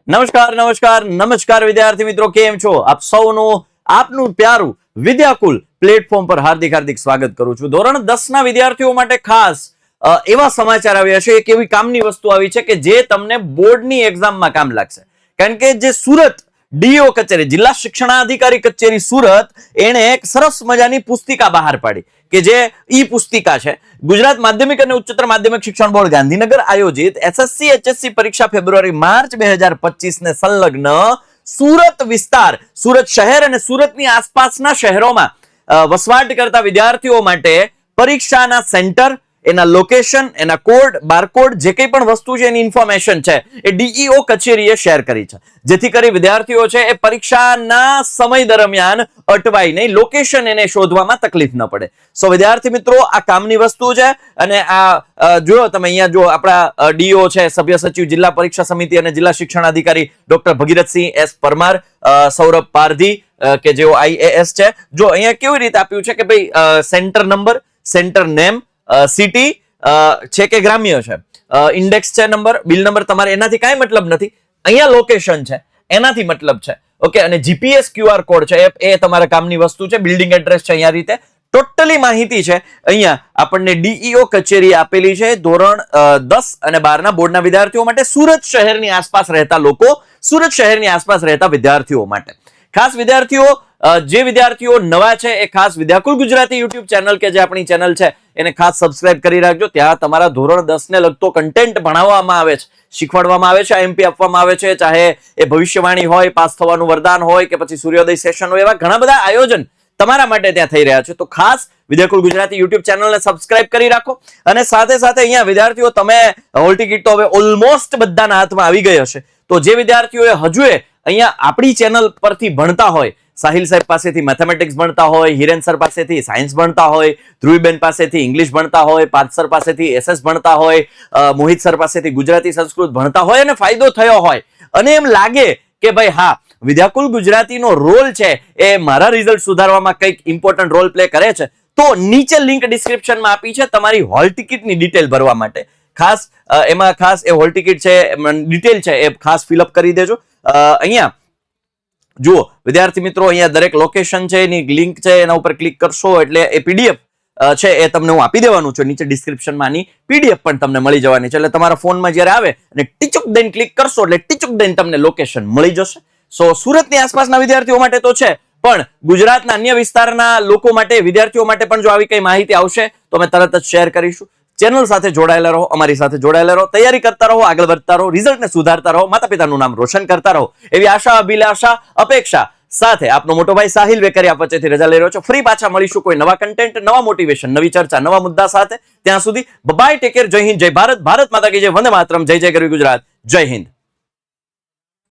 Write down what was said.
નમસ્કાર નમસ્કાર નમસ્કાર વિદ્યાર્થી મિત્રો, કેમ છો આપ સૌનું? આપનું પ્યારું વિદ્યાકુલ પ્લેટફોર્મ પર હાર્દિક હાર્દિક સ્વાગત કરું છું. ધોરણ 10 ના વિદ્યાર્થીઓ માટે ખાસ એવા સમાચાર આવ્યા છે, એક એવી કામની વસ્તુ આવી છે કે જે તમને બોર્ડની એક્ઝામમાં કામ લાગશે. કારણ કે જે સુરત ડીઓ કચેરી, જિલ્લા શિક્ષણાધિકારી કચેરી સુરત, એણે એક સરસ મજાની પુસ્તિકા બહાર પાડી કે જે ઈ પુસ્તિકા છે. ગુજરાત માધ્યમિક અને ઉચ્ચતર માધ્યમિક શિક્ષણ બોર્ડ ગાંધીનગર આયોજિત એસએસસી એચએસસી પરીક્ષા ફેબ્રુઆરી માર્ચ 2025 ને સંલગ્ન સુરત વિસ્તાર, સુરત શહેર અને સુરતની આસપાસના શહેરોમાં વસવાટ કરતા વિદ્યાર્થીઓ માટે પરીક્ષાના સેન્ટર, એના લોકેશન, એના કોડ, બારકોડ, જે કંઈ પણ વસ્તુ છે એની ઇન્ફોર્મેશન છે એ ડીઈઓ કચેરીએ શેર કરી છે, જેથી કરી વિદ્યાર્થીઓ છે એ પરીક્ષાના સમય દરમિયાન અટવાય નહીં, લોકેશન એને શોધવામાં તકલીફ ન પડે. સો વિદ્યાર્થી મિત્રો, આ કામની વસ્તુ છે. અને આ જો તમે અહીંયા જો આપણા ડીઓ છે, સભ્ય સચિવ જિલ્લા પરીક્ષા સમિતિ અને જિલ્લા શિક્ષણાધિકારી ડોક્ટર ભગીરથસિંહ એસ પરમાર, સૌરભ પારધી કે જેઓ આઈએએસ છે. જો અહીંયા કેવી રીતે આપ્યું છે કે ભાઈ centre number, centre name, city છે કે ગ્રામ્ય છે, ઇન્ડેક્સ છે નંબર, બિલ નંબર, તમારે એનાથી કાંઈ મતલબ નથી. અહીંયા લોકેશન છે એનાથી મતલબ છે. ઓકે, અને જીપીએસ ક્યુઆર કોડ છે એ તમારા કામની વસ્તુ છે. બિલ્ડિંગ એડ્રેસ છે, અહીંયા રીતે ટોટલી માહિતી છે અહીંયા આપણને ડીઈઓ કચેરી આપેલી છે. ધોરણ 10 અને 12 ના બોર્ડના વિદ્યાર્થીઓ માટે, સુરત શહેરની આસપાસ રહેતા લોકો, સુરત શહેરની આસપાસ રહેતા વિદ્યાર્થીઓ માટે. ખાસ વિદ્યાર્થીઓ, જે વિદ્યાર્થીઓ નવા છે એ ખાસ વિદ્યાકુલ ગુજરાતી યુટ્યુબ ચેનલ કે જે આપણી ચેનલ છે એને ખાસ સબસ્ક્રાઇબ કરી રાખજો. ત્યાં તમારા ધોરણ 10 ને લગતો કન્ટેન્ટ ભણાવવામાં આવે છે, શીખવાડવામાં આવે છે, એમપી આપવામાં આવે છે. ચાહે એ ભવિષ્યવાણી હોય, પાસ થવાનું વરદાન હોય કે પછી સૂર્યોદય સેશન હોય, એવા ઘણા બધા આયોજન તમારા માટે ત્યાં થઈ રહ્યા છે. તો ખાસ વિદ્યાકુલ ગુજરાતી યુટ્યુબ ચેનલને સબસ્ક્રાઇબ કરી રાખો. અને સાથે સાથે અહીંયા વિદ્યાર્થીઓ, તમે હોલ ટિકિટ તો હવે ઓલમોસ્ટ બધાના હાથમાં આવી ગઈ હશે. તો જે વિદ્યાર્થીઓએ હજુ અહીંયા આપણી ચેનલ પરથી ભણતા હોય, સાહિલ સાહેબ પાસેથી મેથેમેટિક્સ ભણતા હોય, હિરેન સર પાસેથી સાયન્સ ભણતા હોય, ધ્રુવીબેન પાસેથી ઇંગ્લિશ ભણતા હોય, પાર્થ સર પાસેથી એસએસ ભણતા હોય, મોહિત સર પાસેથી ગુજરાતી સંસ્કૃત ભણતા હોય અને ફાયદો થયો હોય, અને એમ લાગે કે ભાઈ હા, વિદ્યાકુલ ગુજરાતીનો રોલ છે એ મારા રિઝલ્ટ સુધારવામાં કંઈક ઇમ્પોર્ટન્ટ રોલ પ્લે કરે છે, તો નીચે લિંક ડિસ્ક્રિપ્શનમાં આપી છે તમારી હોલ ટિકિટની ડિટેલ ભરવા માટે. ખાસ એમાં ખાસ એ હોલ ટિકિટ છે, ડિટેલ છે એ ખાસ ફિલઅપ કરી દેજો. અહીંયા જુઓ વિદ્યાર્થી મિત્રો, અહીંયા દરેક લોકેશન છે એની લિંક છે, એના ઉપર ક્લિક કરશો એટલે એ પીડીએફ છે એ તમને હું આપી દેવાનું છું. નીચે ડિસ્ક્રિપ્શનમાં આની પીડીએફ પણ તમને મળી જવાની છે. એટલે તમારા ફોનમાં જ્યારે આવે અને ટીચુક દઈને ક્લિક કરશો એટલે ટીચુક દઈને તમને લોકેશન મળી જશે. સો સુરતની આસપાસના વિદ્યાર્થીઓ માટે તો છે, પણ ગુજરાતના અન્ય વિસ્તારના લોકો માટે, વિદ્યાર્થીઓ માટે પણ જો આવી કઈ માહિતી આવશે તો અમે તરત જ શેર કરીશું. ચેનલ સાથે જોડાયેલા રહો, અમારી સાથે જોડાયેલા રહો, તૈયારી કરતા રહો, આગળ વધતા રહો, રિઝલ્ટને સુધારતા રહો, માતા પિતાનું નામ રોશન કરતા રહો, એવી આશા, અભિલાષા, અપેક્ષા સાથે આપનો મોટો ભાઈ સાહિલ વેકરિયા વચ્ચેથી રજા લઈ રહ્યો છો. ફરી પાછા મળીશું કોઈ નવા કન્ટેન્ટ, નવા મોટિવેશન, નવી ચર્ચા, નવા મુદ્દા સાથે. ત્યાં સુધી બાય, ટેક કેર, જય હિન્દ, જય ભારત, ભારત માતા કી જય, વંદે માતરમ, જય જય ગરવી ગુજરાત, જય હિન્દ.